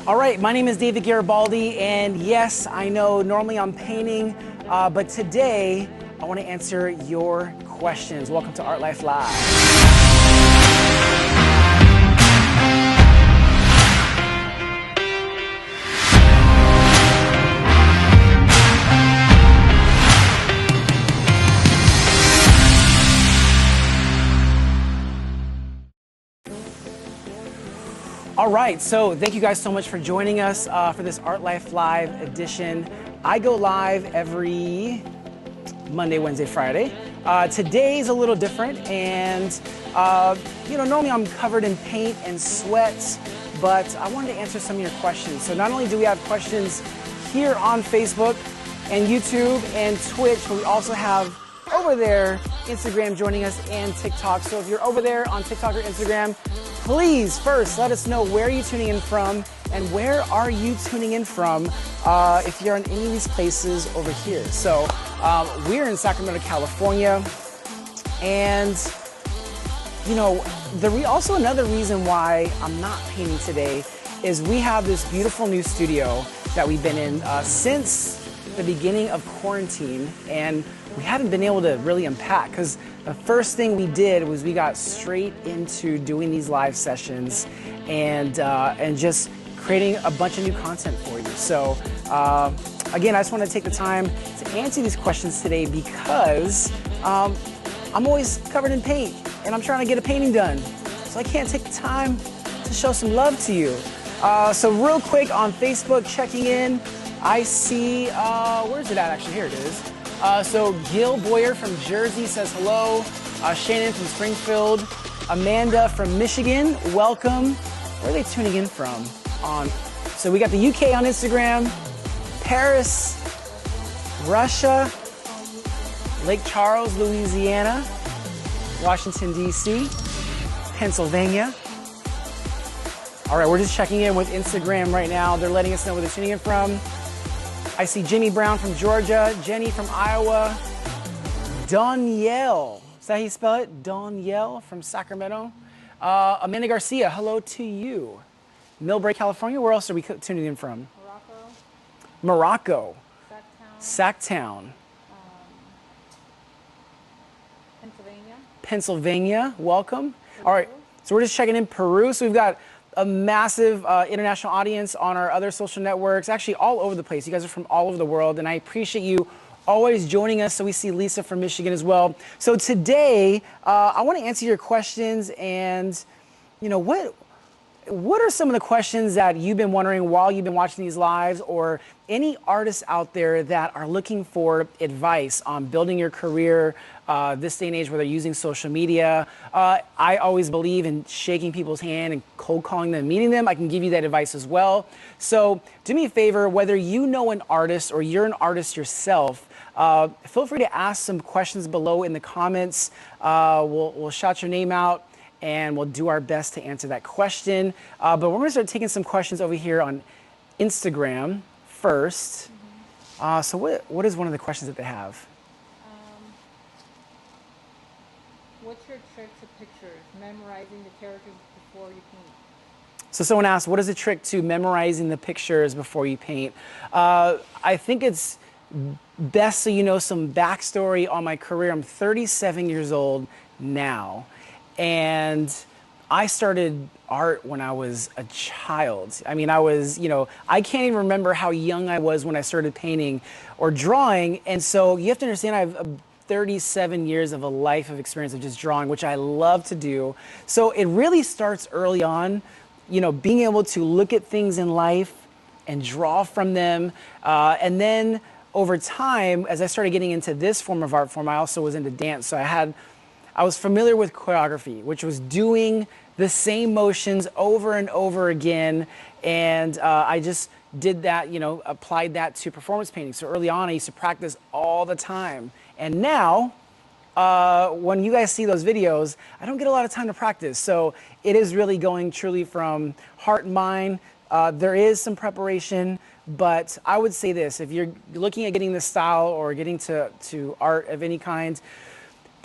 All right, my name is David Garibaldi, and yes, I know normally I'm painting, but today I want to answer your questions. Welcome to ARTLIFE Live. All right, so thank you guys so much for joining us for this ARTLIFE Live edition. I go live every Monday, Wednesday, Friday. Today's a little different, and normally I'm covered in paint and sweat, but I wanted to answer some of your questions. So not only do we have questions here on Facebook and YouTube and Twitch, but we also have over there Instagram joining us and TikTok. So if you're over there on TikTok or Instagram, please first let us know where you're tuning in from and where are you tuning in from if you're in any of these places over here. So we're in Sacramento, California, and also another reason why I'm not painting today is we have this beautiful new studio that we've been in since the beginning of quarantine, and we haven't been able to really unpack because the first thing we did was we got straight into doing these live sessions and just creating a bunch of new content for you. So again, I just want to take the time to answer these questions today because I'm always covered in paint and I'm trying to get a painting done. So I can't take the time to show some love to you. So real quick on Facebook, checking in, I see, where's it at actually? Here it is. So Gil Boyer from Jersey says hello. Shannon from Springfield. Amanda from Michigan, welcome. Where are they tuning in from? So we got the UK on Instagram, Paris, Russia, Lake Charles, Louisiana, Washington, D.C., Pennsylvania. All right, we're just checking in with Instagram right now. They're letting us know where they're tuning in from. I see Jimmy Brown from Georgia, Jenny from Iowa, Danielle, is that how you spell it? Danielle from Sacramento. Amanda Garcia, hello to you. Millbrae, California, where else are we tuning in from? Morocco. Sacktown. Pennsylvania, welcome. All right, so we're just checking in Peru. So we've got a massive international audience on our other social networks, actually all over the place. You guys are from all over the world, and I appreciate you always joining us. So we see Lisa from Michigan as well. So today, I want to answer your questions, and what are some of the questions that you've been wondering while you've been watching these lives, or any artists out there that are looking for advice on building your career this day and age where they're using social media? I always believe in shaking people's hand and cold calling them, meeting them. I can give you that advice as well. So do me a favor, whether you know an artist or you're an artist yourself, feel free to ask some questions below in the comments. We'll shout your name out and we'll do our best to answer that question. But we're gonna start taking some questions over here on Instagram first. So what is one of the questions that they have? What's your trick to pictures, memorizing the characters before you paint? So someone asked, what is the trick to memorizing the pictures before you paint? I think it's best so you know some backstory on my career. I'm 37 years old now, and I started art when I was a child. I mean, I can't even remember how young I was when I started painting or drawing. And so you have to understand, I have 37 years of a life of experience of just drawing, which I love to do. So it really starts early on, being able to look at things in life and draw from them. And then over time, as I started getting into this form of art form, I also was into dance. So I was familiar with choreography, which was doing the same motions over and over again. And I just did that, applied that to performance painting. So early on, I used to practice all the time. And now, when you guys see those videos, I don't get a lot of time to practice. So it is really going truly from heart and mind. There is some preparation, but I would say this: if you're looking at getting this style or getting to art of any kind,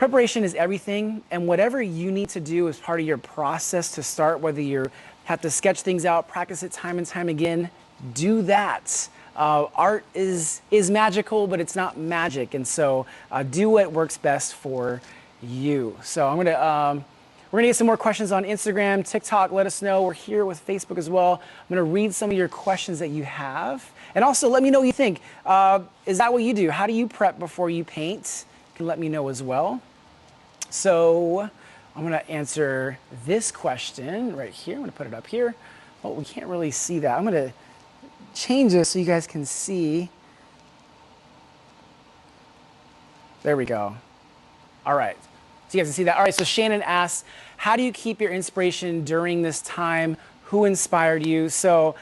Preparation is everything, and whatever you need to do as part of your process to start, whether you're have to sketch things out, practice it time and time again, do that. Art is magical, but it's not magic, and so do what works best for you. So we're gonna get some more questions on Instagram, TikTok. Let us know. We're here with Facebook as well. I'm gonna read some of your questions that you have, and also let me know what you think. Is that what you do? How do you prep before you paint? You can let me know as well. So I'm gonna answer this question right here. I'm gonna put it up here. Oh, we can't really see that. I'm gonna change this so you guys can see. There we go. All right, so you guys can see that. All right, so Shannon asks, how do you keep your inspiration during this time? Who inspired you? So,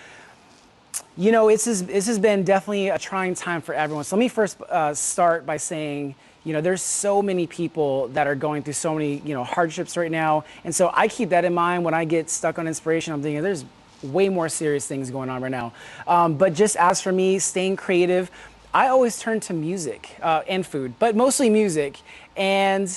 you know, this has been definitely a trying time for everyone. So let me first start by saying, you know, there's so many people that are going through so many, you know, hardships right now. And so I keep that in mind when I get stuck on inspiration. I'm thinking there's way more serious things going on right now. But just as for me, staying creative, I always turn to music and food, but mostly music. And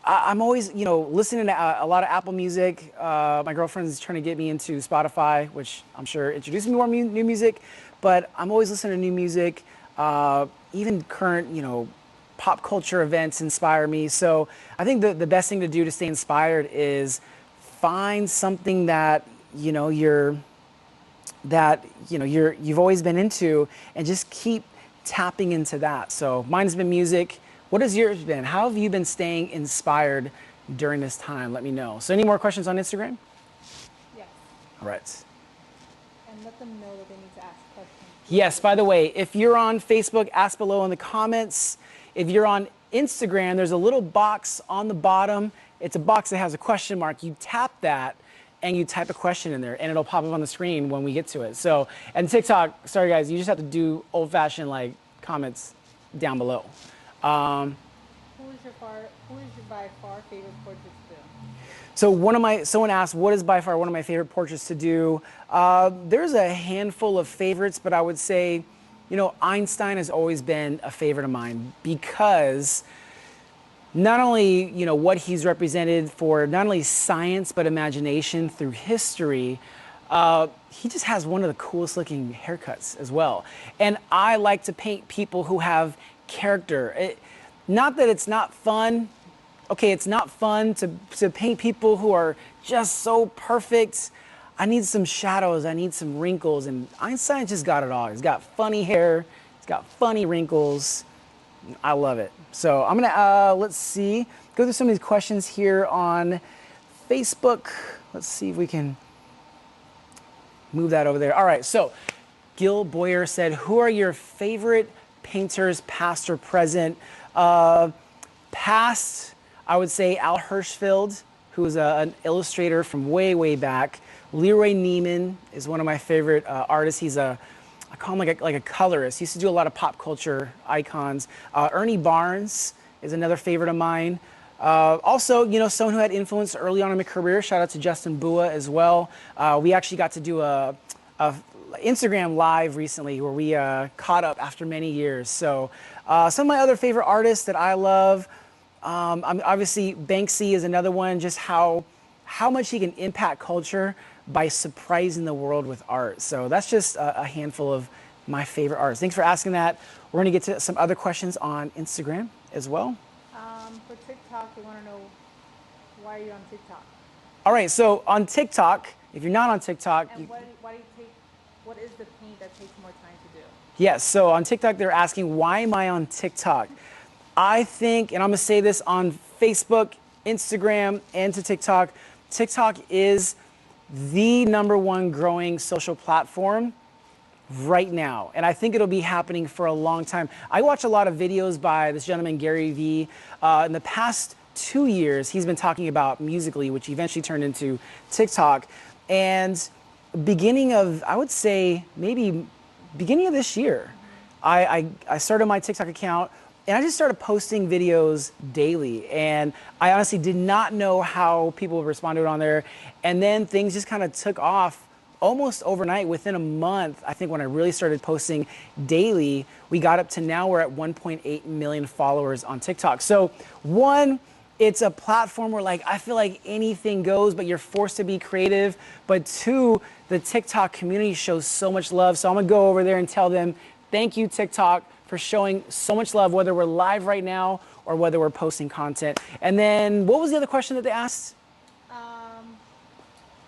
I'm always, you know, listening to a lot of Apple Music. My girlfriend's trying to get me into Spotify, which I'm sure introduced me more new music. But I'm always listening to new music. Even current, you know, pop culture events inspire me. So I think the best thing to do to stay inspired is find something that you've always been into, and just keep tapping into that. So mine's been music. What has yours been? How have you been staying inspired during this time? Let me know. So any more questions on Instagram? Yes. All right. And let them know that they need to ask questions. Yes, by the way, if you're on Facebook, ask below in the comments. If you're on Instagram, there's a little box on the bottom. It's a box that has a question mark. You tap that and you type a question in there, and it'll pop up on the screen when we get to it. So, and TikTok, sorry guys, you just have to do old-fashioned like comments down below. Who is your by far favorite portraits to do? So someone asked, what is by far one of my favorite portraits to do? There's a handful of favorites, but I would say, you know, Einstein has always been a favorite of mine, because not only, you know, what he's represented for not only science but imagination through history, he just has one of the coolest looking haircuts as well. And I like to paint people who have character. Not that it's not fun. Okay, it's not fun to paint people who are just so perfect. I need some shadows, I need some wrinkles, and Einstein just got it all. He's got funny hair, he's got funny wrinkles. I love it. So I'm gonna, let's see, go through some of these questions here on Facebook. Let's see if we can move that over there. All right, so Gil Boyer said, who are your favorite painters, past or present? Past, I would say Al Hirschfeld, who is an illustrator from way back. Leroy Neiman is one of my favorite artists. He's I call him like a colorist. He used to do a lot of pop culture icons. Ernie Barnes is another favorite of mine. Also, you know, someone who had influence early on in my career, shout out to Justin Bua as well. We actually got to do a Instagram live recently where we caught up after many years. So some of my other favorite artists that I love, obviously Banksy is another one, just how much he can impact culture by surprising the world with art. So that's just a handful of my favorite artists. Thanks for asking that. We're gonna get to some other questions on Instagram as well. For TikTok, they want to know, why are you on TikTok? All right, so on TikTok, if you're not on TikTok, and what is the paint that takes more time to do? Yes, so on TikTok, they're asking, why am I on TikTok? I think, and I'm gonna say this on Facebook, Instagram, and to TikTok, TikTok is the #1 growing social platform right now. And I think it'll be happening for a long time. I watch a lot of videos by this gentleman, Gary Vee. In the past 2 years, he's been talking about Musical.ly, which eventually turned into TikTok. And beginning of, I would say, maybe beginning of this year, I started my TikTok account, and I just started posting videos daily. And I honestly did not know how people would respond to it on there. And then things just kind of took off almost overnight. Within a month, I think when I really started posting daily, we got up to now we're at 1.8 million followers on TikTok. So one, it's a platform where like I feel like anything goes, but you're forced to be creative. But two, the TikTok community shows so much love. So I'm gonna go over there and tell them, thank you TikTok for showing so much love, whether we're live right now or whether we're posting content. And then what was the other question that they asked?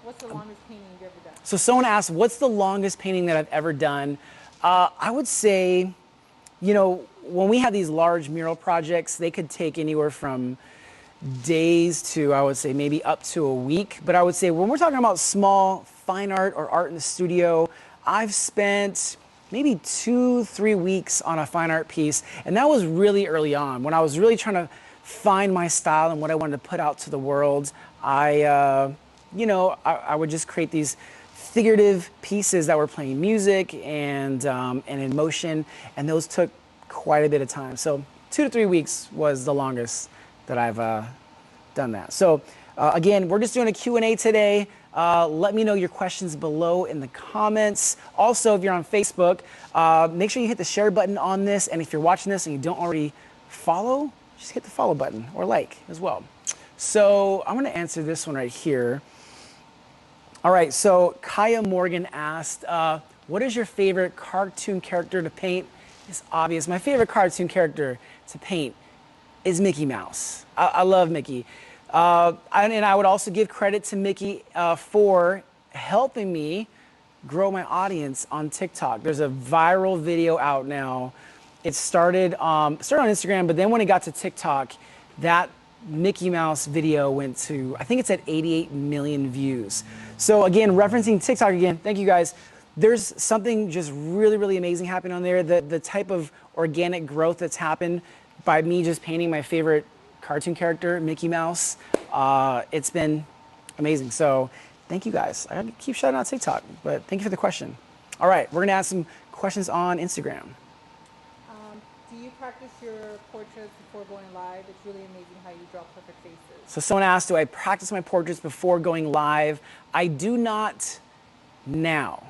What's the longest painting you've ever done? So someone asked, what's the longest painting that I've ever done? I would say, you know, when we have these large mural projects, they could take anywhere from days to, I would say, maybe up to a week. But I would say when we're talking about small fine art or art in the studio, I've spent maybe 2-3 weeks on a fine art piece. And that was really early on when I was really trying to find my style and what I wanted to put out to the world. I would just create these figurative pieces that were playing music and in motion, and those took quite a bit of time. So 2 to 3 weeks was the longest that I've done that. So again, we're just doing a Q&A today. Let me know your questions below in the comments. Also, if you're on Facebook, make sure you hit the share button on this, and if you're watching this and you don't already follow, just hit the follow button or like as well. So I'm gonna answer this one right here. All right, so Kaya Morgan asked, what is your favorite cartoon character to paint? It's obvious. My favorite cartoon character to paint is Mickey Mouse. I love Mickey. And I would also give credit to Mickey for helping me grow my audience on TikTok. There's a viral video out now. It started on Instagram, but then when it got to TikTok, that Mickey Mouse video went to, I think it's at 88 million views. So again, referencing TikTok again, thank you guys. There's something just really, really amazing happening on there. The type of organic growth that's happened by me just painting my favorite cartoon character, Mickey Mouse, it's been amazing. So thank you guys. I keep shouting out TikTok, but thank you for the question. All right, we're gonna ask some questions on Instagram. Do you practice your portraits before going live? It's really amazing how you draw perfect faces. So someone asked, do I practice my portraits before going live? I do not now,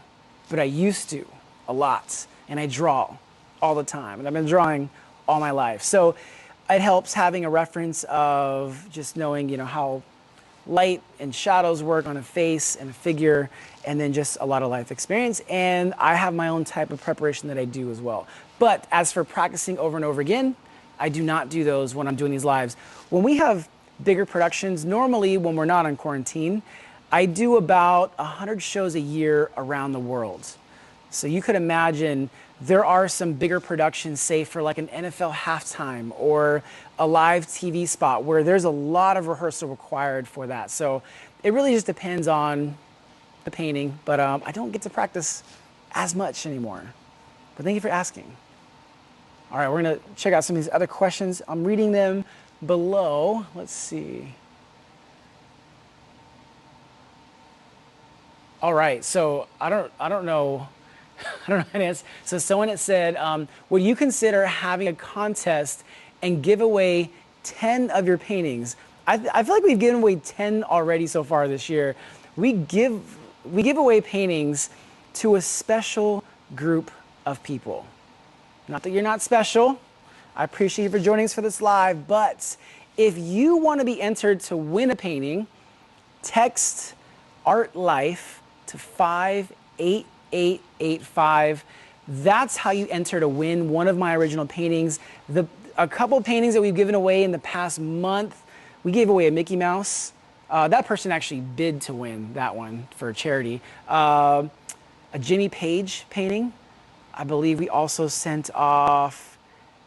but I used to a lot, and I draw all the time, and I've been drawing all my life. So it helps having a reference of just knowing, you know, how light and shadows work on a face and a figure, and then just a lot of life experience. And I have my own type of preparation that I do as well. But as for practicing over and over again, I do not do those when I'm doing these lives. When we have bigger productions, normally when we're not on quarantine, I do about 100 shows a year around the world. So you could imagine there are some bigger productions, say for like an NFL halftime or a live TV spot where there's a lot of rehearsal required for that. So it really just depends on the painting, but I don't get to practice as much anymore. But thank you for asking. All right, we're gonna check out some of these other questions. I'm reading them below. Let's see. All right, so I don't know. I don't know how to answer. So someone had said, would you consider having a contest and give away 10 of your paintings? I feel like we've given away 10 already so far this year. We give away paintings to a special group of people. Not that you're not special. I appreciate you for joining us for this live, but if you want to be entered to win a painting, text ARTLIFE to 58885. That's how you enter to win one of my original paintings. A couple of paintings that we've given away in the past month, we gave away a Mickey Mouse. That person actually bid to win that one for charity. A Jimmy Page painting. I believe we also sent off,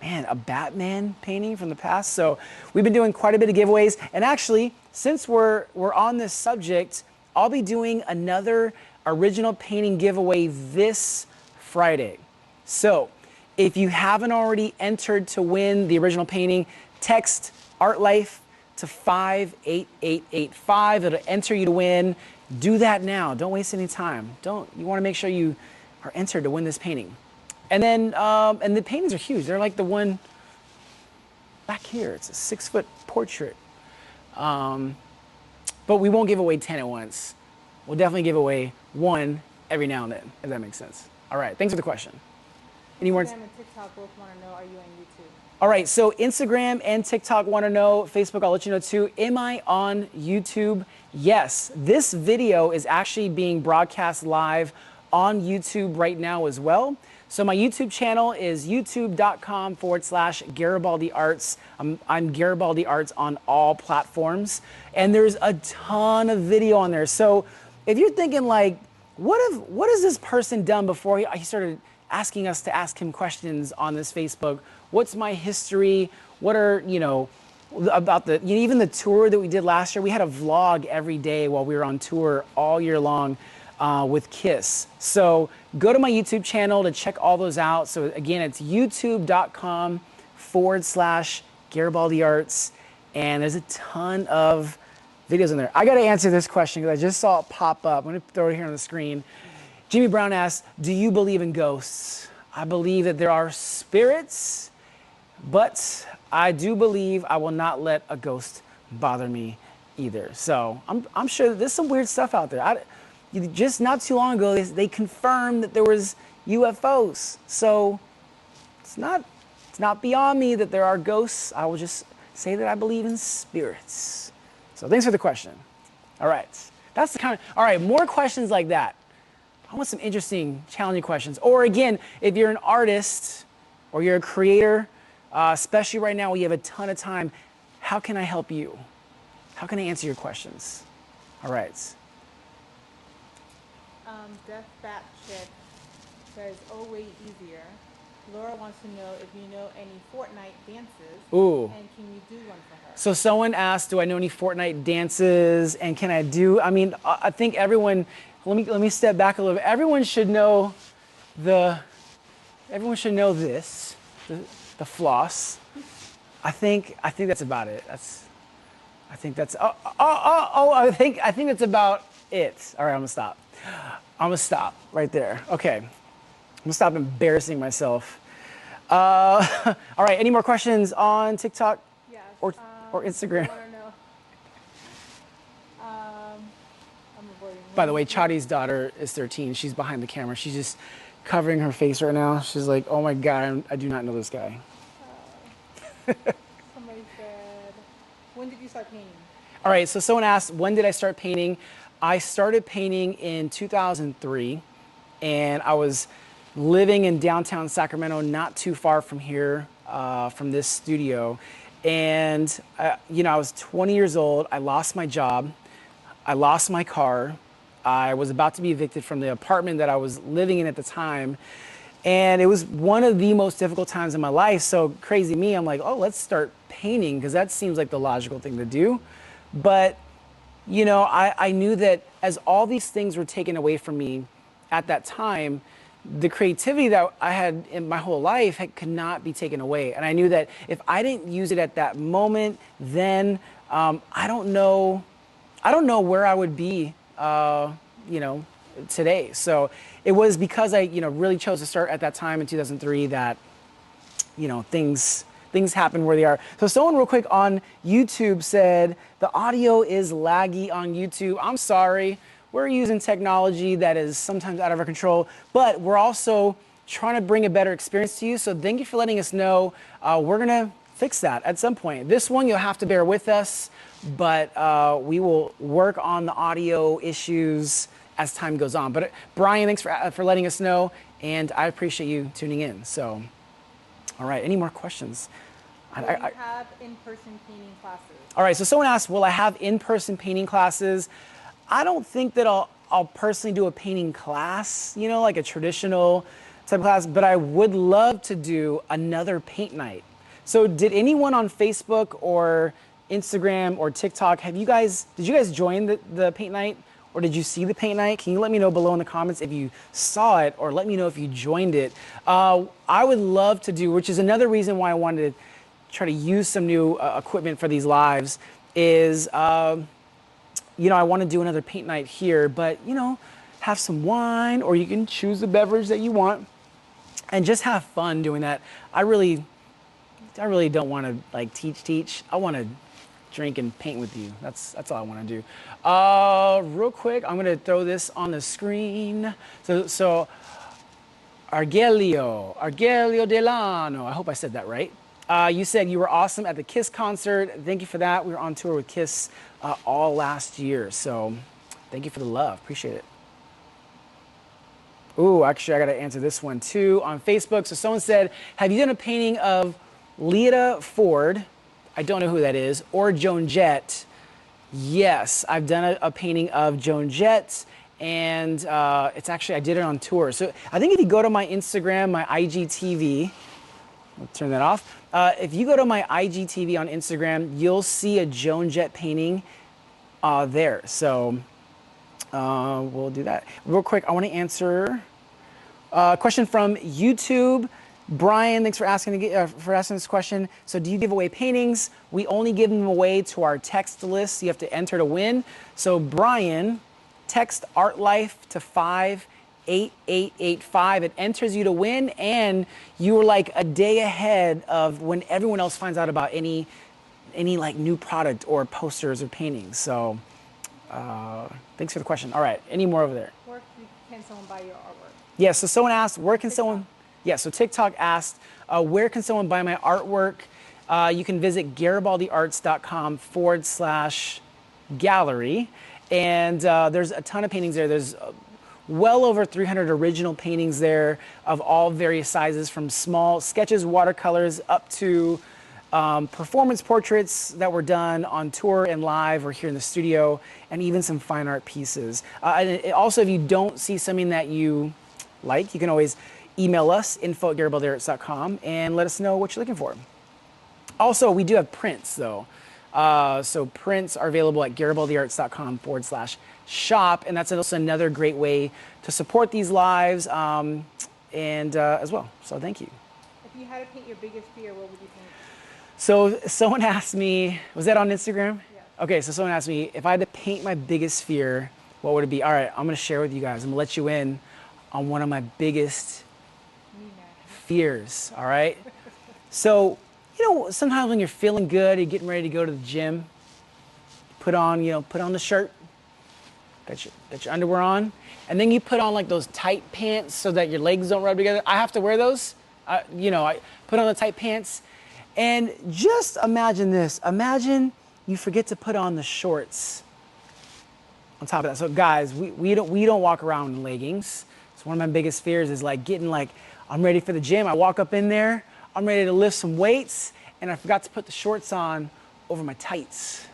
a Batman painting from the past. So we've been doing quite a bit of giveaways. And actually, since we're on this subject, I'll be doing another original painting giveaway this Friday. So if you haven't already entered to win the original painting, text ARTLIFE to 58885. It'll enter you to win. Do that now. Don't waste any time. You want to make sure you are entered to win this painting. And then, and the paintings are huge. They're like the one back here. It's a 6-foot portrait. But we won't give away 10 at once. We'll definitely give away one every now and then, if that makes sense. All right, thanks for the question. Any more? Instagram and TikTok both want to know, are you on YouTube? All right, so Instagram and TikTok want to know. Facebook, I'll let you know too. Am I on YouTube? Yes. This video is actually being broadcast live on YouTube right now as well. So my YouTube channel is youtube.com/Garibaldi Arts. I'm Garibaldi Arts on all platforms. And there's a ton of video on there. So if you're thinking like, what has this person done before he started asking us to ask him questions on this Facebook? What's my history? What are, about even the tour that we did last year? We had a vlog every day while we were on tour all year long with KISS. So go to my YouTube channel to check all those out. So again, it's youtube.com/Garibaldi Arts. And there's a ton of videos in there. I got to answer this question because I just saw it pop up. I'm going to throw it here on the screen. Jimmy Brown asks, do you believe in ghosts? I believe that there are spirits, but I do believe I will not let a ghost bother me either. So I'm sure there's some weird stuff out there. Just not too long ago, they confirmed that there was UFOs. So it's not beyond me that there are ghosts. I will just say that I believe in spirits. So thanks for the question. All right, that's the kind of, all right, more questions like that. I want some interesting, challenging questions. Or again, if you're an artist or you're a creator, especially right now, we have a ton of time. How can I help you? How can I answer your questions? All right. Death Bat Chick says, oh, way easier. Laura wants to know if you know any Fortnite dances. Ooh. And can you do one for her? So someone asked, do I know any Fortnite dances and can I do, I mean, I think everyone, let me step back a little bit. Everyone should know this, the floss. I think that's about it. I think that's about it. All right, I'm gonna stop right there. Okay, I'm gonna stop embarrassing myself. All right, any more questions on TikTok? Yes. Or Instagram? I want to know. I'm avoiding. By the way, Chadi's daughter is 13. She's behind the camera. She's just covering her face right now. She's like, oh my God, I do not know this guy. Somebody said, when did you start painting? All right, so someone asked, when did I start painting? I started painting in 2003, and I was living in downtown Sacramento, not too far from here, from this studio. And, I was 20 years old. I lost my job. I lost my car. I was about to be evicted from the apartment that I was living in at the time. And it was one of the most difficult times in my life. So crazy me, I'm like, oh, let's start painting because that seems like the logical thing to do. But, I knew that as all these things were taken away from me at that time, the creativity that I had in my whole life could not be taken away. And I knew that if I didn't use it at that moment, then I don't know where I would be, today. So it was because I, really chose to start at that time in 2003 that, things happen where they are. So someone real quick on YouTube said, the audio is laggy on YouTube. I'm sorry. We're using technology that is sometimes out of our control, but we're also trying to bring a better experience to you. So thank you for letting us know. We're gonna fix that at some point. This one, you'll have to bear with us, but we will work on the audio issues as time goes on. But Brian, thanks for letting us know, and I appreciate you tuning in. So, all right, any more questions? Will you have in-person painting classes? All right, so someone asked, will I have in-person painting classes? I don't think that I'll personally do a painting class, like a traditional type of class, but I would love to do another paint night. So did anyone on Facebook or Instagram or TikTok, did you guys join the paint night? Or did you see the paint night? Can you let me know below in the comments if you saw it, or let me know if you joined it? I would love to do, which is another reason why I wanted to try to use some new equipment for these lives, is I want to do another paint night here, but have some wine, or you can choose the beverage that you want and just have fun doing that. I really don't want to like teach. I want to drink and paint with you. That's all I want to do. Real quick, I'm gonna throw this on the screen. So Argelio Delano, I hope I said that right. You said you were awesome at the Kiss concert. Thank you for that. We were on tour with Kiss all last year. So thank you for the love. Appreciate it. Ooh, actually, I got to answer this one too on Facebook. So someone said, have you done a painting of Lita Ford? I don't know who that is. Or Joan Jett? Yes, I've done a painting of Joan Jett. And it's actually, I did it on tour. So I think if you go to my Instagram, my IGTV, I'll turn that off. If you go to my IGTV on Instagram, you'll see a Joan Jett painting there. So we'll do that. Real quick, I want to answer a question from YouTube. Brian, thanks for asking this question. So do you give away paintings? We only give them away to our text list. You have to enter to win. So Brian, text ARTLIFE to 58885. It enters you to win, and you are like a day ahead of when everyone else finds out about any like new product or posters or paintings. So thanks for the question. All right, any more over there? Where can someone buy your artwork? Yeah, so someone asked, where can someone... Yeah, so TikTok asked, where can someone buy my artwork? You can visit garibaldiarts.com/gallery. And there's a ton of paintings there. There's well over 300 original paintings there of all various sizes, from small sketches, watercolors, up to performance portraits that were done on tour and live or here in the studio, and even some fine art pieces. Also, if you don't see something that you like, you can always email us, info@garibaldiarts.com, and let us know what you're looking for. Also, we do have prints, though. So prints are available at garibaldiarts.com/shop, and that's also another great way to support these lives as well. So thank you. If you had to paint your biggest fear, what would you paint? So someone asked me, was that on Instagram? Yes. Okay, so someone asked me, if I had to paint my biggest fear, what would it be? All right, I'm going to share with you guys. I'm going to let you in on one of my biggest fears, all right? So, you know, sometimes when you're feeling good, you're getting ready to go to the gym, put on the shirt, got your underwear on, and then you put on like those tight pants so that your legs don't rub together. I have to wear those. I put on the tight pants, and just imagine this. Imagine you forget to put on the shorts on top of that. So guys, we don't walk around in leggings. So one of my biggest fears is like getting like, I'm ready for the gym. I walk up in there, I'm ready to lift some weights, and I forgot to put the shorts on over my tights.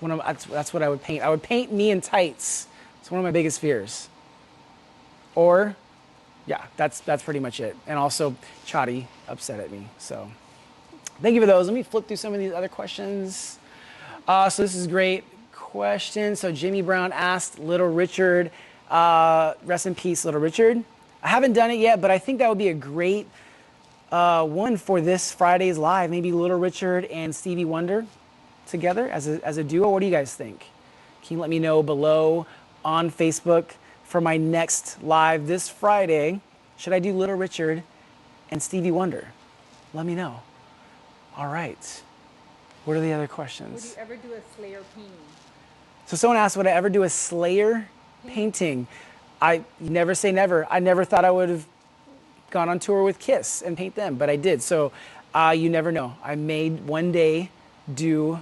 That's what I would paint. I would paint me in tights. It's one of my biggest fears. Or, yeah, that's pretty much it. And also, Chadi upset at me. So, thank you for those. Let me flip through some of these other questions. So this is a great question. So Jimmy Brown asked Little Richard, rest in peace, Little Richard. I haven't done it yet, but I think that would be a great one for this Friday's Live. Maybe Little Richard and Stevie Wonder together as a duo. What do you guys think? Can you let me know below on Facebook for my next live this Friday? Should I do Little Richard and Stevie Wonder? Let me know. All right. What are the other questions? Would you ever do a Slayer painting? So someone asked, would I ever do a Slayer painting? I never say never. I never thought I would have gone on tour with Kiss and paint them, but I did. So you never know. I may one day do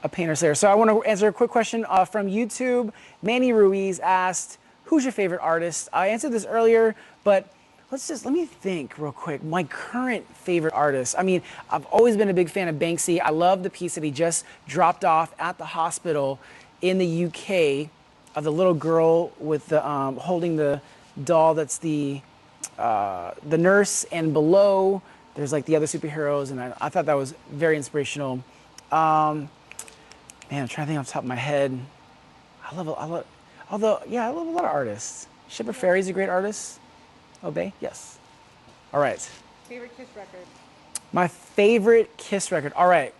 a painter Slayer. So I want to answer a quick question from YouTube. Manny Ruiz asked, who's your favorite artist? I answered this earlier, but let me think real quick. My current favorite artist. I mean, I've always been a big fan of Banksy. I love the piece that he just dropped off at the hospital in the UK of the little girl with the holding the doll that's the nurse, and below there's like the other superheroes, and I thought that was very inspirational. Man, I'm trying to think off the top of my head. I love a lot of artists. Shipper Fairey's a great artist. Obey? Yes. All right. Favorite Kiss record? My favorite Kiss record. All right.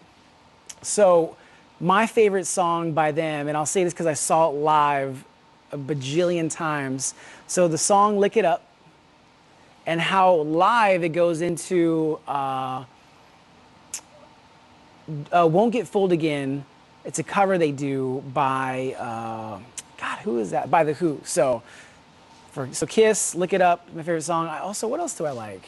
So my favorite song by them, and I'll say this because I saw it live a bajillion times. So the song Lick It Up, and how live it goes into Won't Get Fooled Again. It's a cover they do by, God, who is that? By The Who. So Kiss, Lick It Up, my favorite song. What else do I like?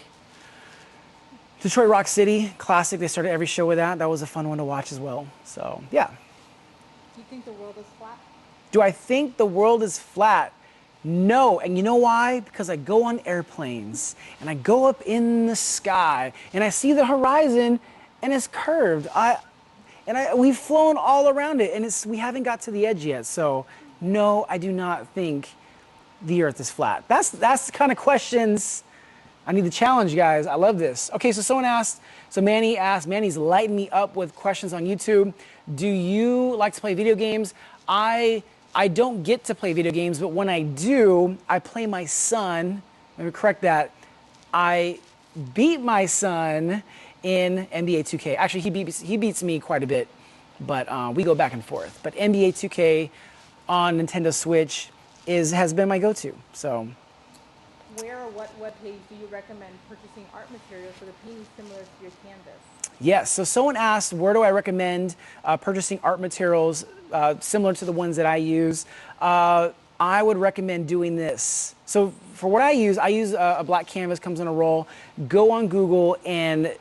Detroit Rock City, classic. They started every show with that. That was a fun one to watch as well. So, yeah. Do you think the world is flat? Do I think the world is flat? No. And you know why? Because I go on airplanes and I go up in the sky and I see the horizon and it's curved. We've flown all around it and we haven't got to the edge yet. So, no, I do not think the earth is flat. That's the kind of questions I need to challenge, guys. I love this. Okay, so someone asked, Manny asked, Manny's lighting me up with questions on YouTube. Do you like to play video games? I don't get to play video games, but when I do, I play my son. Let me correct that. I beat my son in NBA 2K. Actually, he beats me quite a bit, but we go back and forth. But NBA 2K on Nintendo Switch has been my go-to. So. Where or what webpage do you recommend purchasing art materials for the painting similar to your canvas? Yes, so someone asked, where do I recommend purchasing art materials similar to the ones that I use? I would recommend doing this. So for what I use a black canvas, comes in a roll. Go on Google and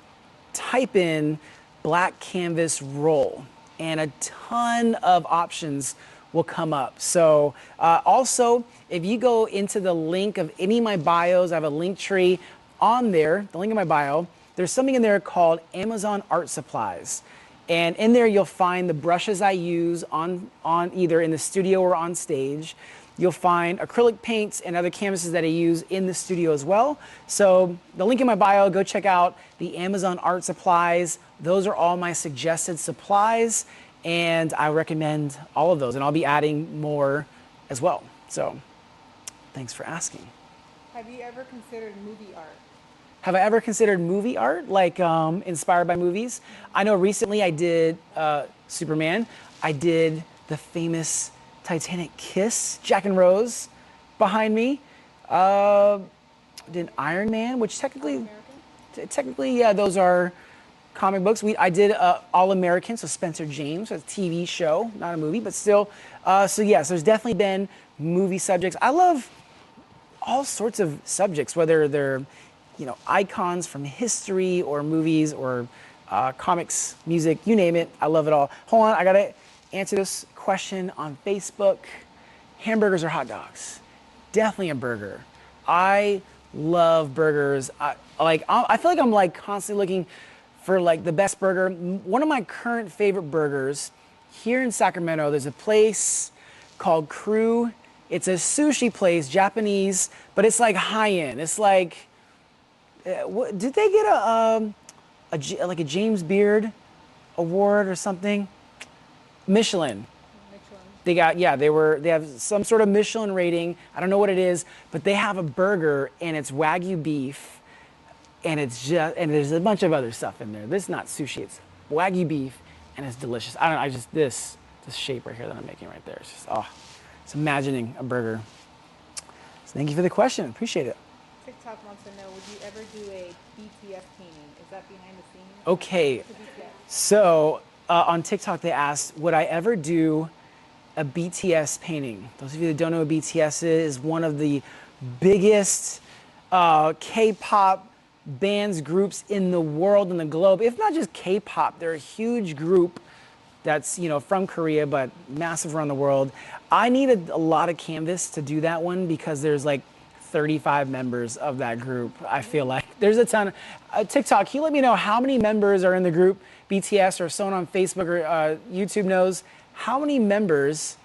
type in black canvas roll, and a ton of options will come up. So also, if you go into the link of any of my bios, I have a link tree on there, the link in my bio, there's something in there called Amazon Art Supplies. And in there you'll find the brushes I use on either in the studio or on stage. You'll find acrylic paints and other canvases that I use in the studio as well. So the link in my bio, go check out the Amazon Art Supplies. Those are all my suggested supplies, and I recommend all of those, and I'll be adding more as well. So thanks for asking. Have you ever considered movie art? Have I ever considered movie art, like inspired by movies? I know recently I did Superman. I did the famous Titanic kiss, Jack and Rose behind me. Did Iron Man, which technically, yeah, those are comic books. I did All American, so Spencer James, a TV show, not a movie, but still. So yes, there's definitely been movie subjects. I love all sorts of subjects, whether they're icons from history or movies or comics, music, you name it. I love it all. Hold on, I gotta answer this question on Facebook. Hamburgers or hot dogs? Definitely a burger. I love burgers. I feel like I'm like constantly looking for like the best burger. One of my current favorite burgers here in Sacramento, there's a place called Crew. It's a sushi place, Japanese, but it's like high end. It's like, did they get a James Beard award or something? Michelin. They have some sort of Michelin rating. I don't know what it is, but they have a burger and it's Wagyu beef, and there's a bunch of other stuff in there. This is not sushi, it's Wagyu beef, and it's delicious. This shape right here that I'm making right there. It's just, it's imagining a burger. So thank you for the question, appreciate it. TikTok wants to know, would you ever do a BTS painting? Is that behind the scenes? Okay, so on TikTok they asked, would I ever do a BTS painting? Those of you that don't know what BTS is, one of the biggest K-pop bands, groups in the world, in the globe. If not just K-pop, they're a huge group that's from Korea but massive around the world. I needed a lot of canvas to do that one because there's like 35 members of that group. I feel like there's a ton. TikTok, can you let me know how many members are in the group BTS, or someone on Facebook or YouTube knows how many members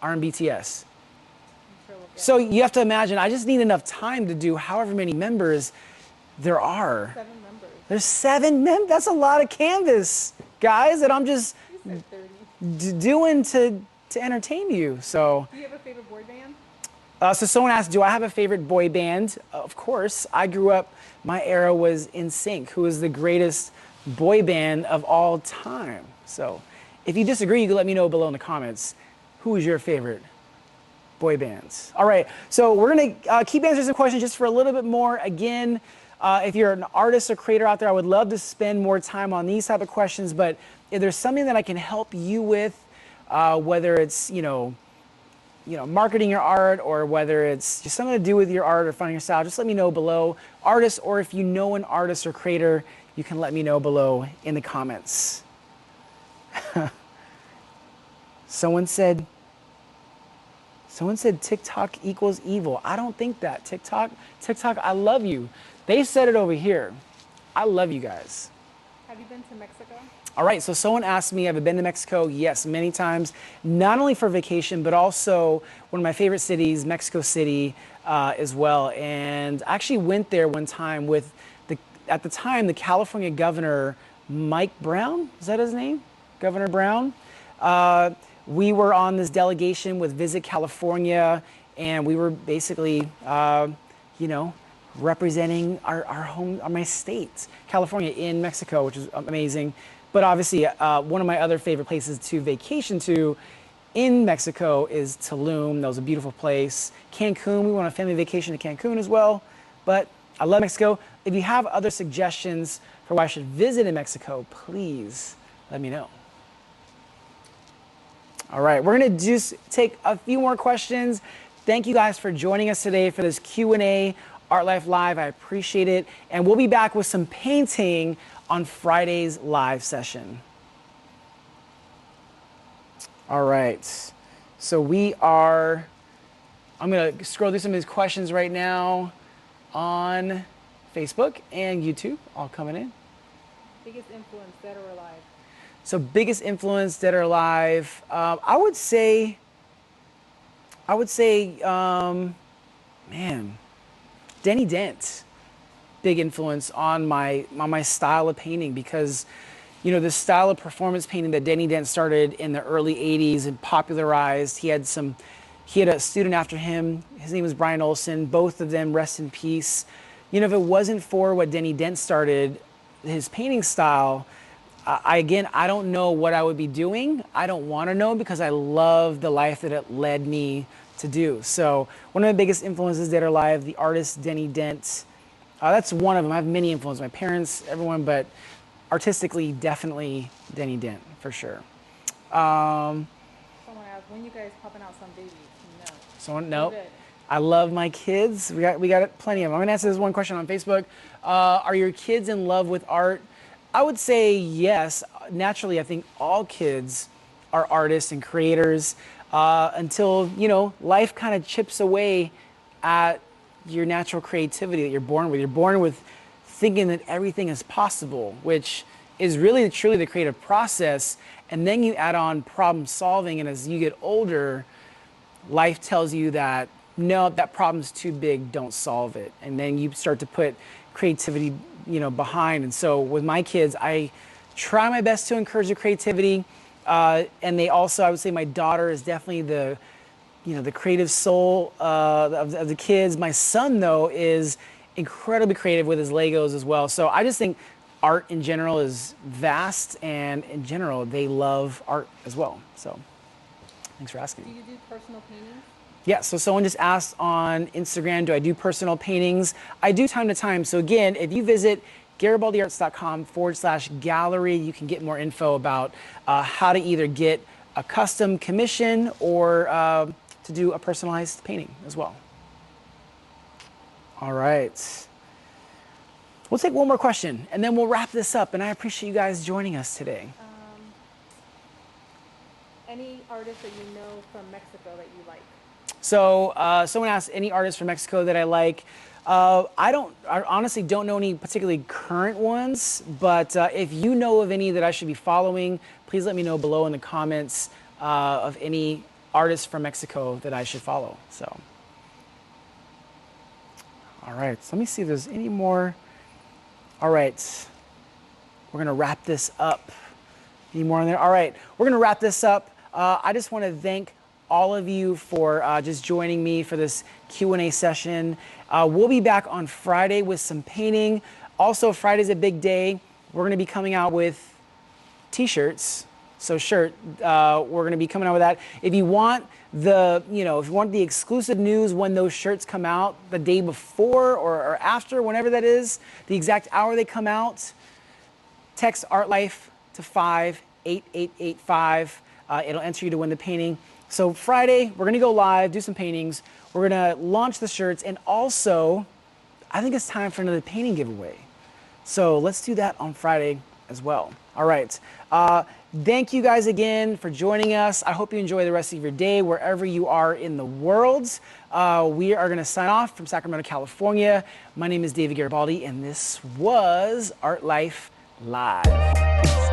are in BTS? So you have to imagine, I just need enough time to do however many members there are. 7 members. There's 7 members. That's a lot of canvas, guys, that I'm just doing to entertain you. So. Do you have a favorite boy band? So someone asked, do I have a favorite boy band? Of course. I grew up, my era was NSYNC, who is the greatest boy band of all time. So if you disagree, you can let me know below in the comments. Who is your favorite boy bands? All right, so we're gonna keep answering some questions just for a little bit more. Again, if you're an artist or creator out there, I would love to spend more time on these type of questions, but if there's something that I can help you with, whether it's, marketing your art, or whether it's just something to do with your art or finding your style, just let me know below. Artists, or if you know an artist or creator, you can let me know below in the comments. Someone said TikTok equals evil. I don't think that. TikTok, I love you. They said it over here. I love you guys. Have you been to Mexico? All right, so someone asked me, have I been to Mexico? Yes, many times, not only for vacation, but also one of my favorite cities, Mexico City, as well. And I actually went there one time with, at the time, the California governor, Mike Brown, is that his name? Governor Brown. We were on this delegation with Visit California, and we were basically, representing our home, my state, California, in Mexico, which is amazing. But obviously, one of my other favorite places to vacation to in Mexico is Tulum. That was a beautiful place. Cancun, we went on a family vacation to Cancun as well. But I love Mexico. If you have other suggestions for why I should visit in Mexico, please let me know. All right, we're gonna just take a few more questions. Thank you guys for joining us today for this Q&A, ARTLIFE Live. I appreciate it. And we'll be back with some painting on Friday's live session. All right, so I'm gonna scroll through some of these questions right now on Facebook and YouTube, all coming in. Biggest influence, dead or alive? So biggest influence, dead or alive, I would say, man, Denny Dent. Big influence on my style of painting, because the style of performance painting that Denny Dent started in the early 80s and popularized. He had a student after him. His name was Brian Olson. Both of them, rest in peace. If it wasn't for what Denny Dent started, his painting style, I don't know what I would be doing. I don't want to know, because I love the life that it led me to do. So one of the biggest influences, dead or alive, the artist Denny Dent. That's one of them. I have many influences, my parents, everyone, but artistically, definitely Denny Dent, for sure. Someone asked, when you guys popping out some babies? No. No. I love my kids. We got plenty of them. I'm gonna answer this one question on Facebook. Are your kids in love with art? I would say yes. Naturally, I think all kids are artists and creators until, life kind of chips away at your natural creativity that you're born with. You're born with thinking that everything is possible, which is really truly the creative process. And then you add on problem solving. And as you get older, life tells you that, no, that problem's too big, don't solve it. And then you start to put creativity, behind. And so with my kids, I try my best to encourage the creativity. And they also, I would say my daughter is definitely the creative soul of the kids. My son, though, is incredibly creative with his Legos as well. So I just think art in general is vast, and in general, they love art as well. So thanks for asking. Do you do personal paintings? Yeah, so someone just asked on Instagram, do I do personal paintings? I do time to time. So again, if you visit garibaldiarts.com/gallery, you can get more info about how to either get a custom commission or to do a personalized painting as well. All right. We'll take one more question and then we'll wrap this up. And I appreciate you guys joining us today. Any artists that you know from Mexico that you like? So someone asked any artists from Mexico that I like. I honestly don't know any particularly current ones, but if you know of any that I should be following, please let me know below in the comments of any artists from Mexico that I should follow. So, all right, so let me see if there's any more. All right, we're gonna wrap this up. Any more on there? All right, we're gonna wrap this up. I just want to thank all of you for just joining me for this Q&A session. We'll be back on Friday with some painting. Also, Friday's a big day. We're going to be coming out with t-shirts. So we're going to be coming out with that. If you want if you want the exclusive news when those shirts come out, the day before or after, whenever that is, the exact hour they come out, text ARTLIFE to 58885. It'll enter you to win the painting. So Friday, we're gonna go live, do some paintings. We're gonna launch the shirts, and also, I think it's time for another painting giveaway. So let's do that on Friday as well. All right. Thank you guys again for joining us. I hope you enjoy the rest of your day wherever you are in the world. We are going to sign off from Sacramento, California. My name is David Garibaldi, and this was Art Life Live.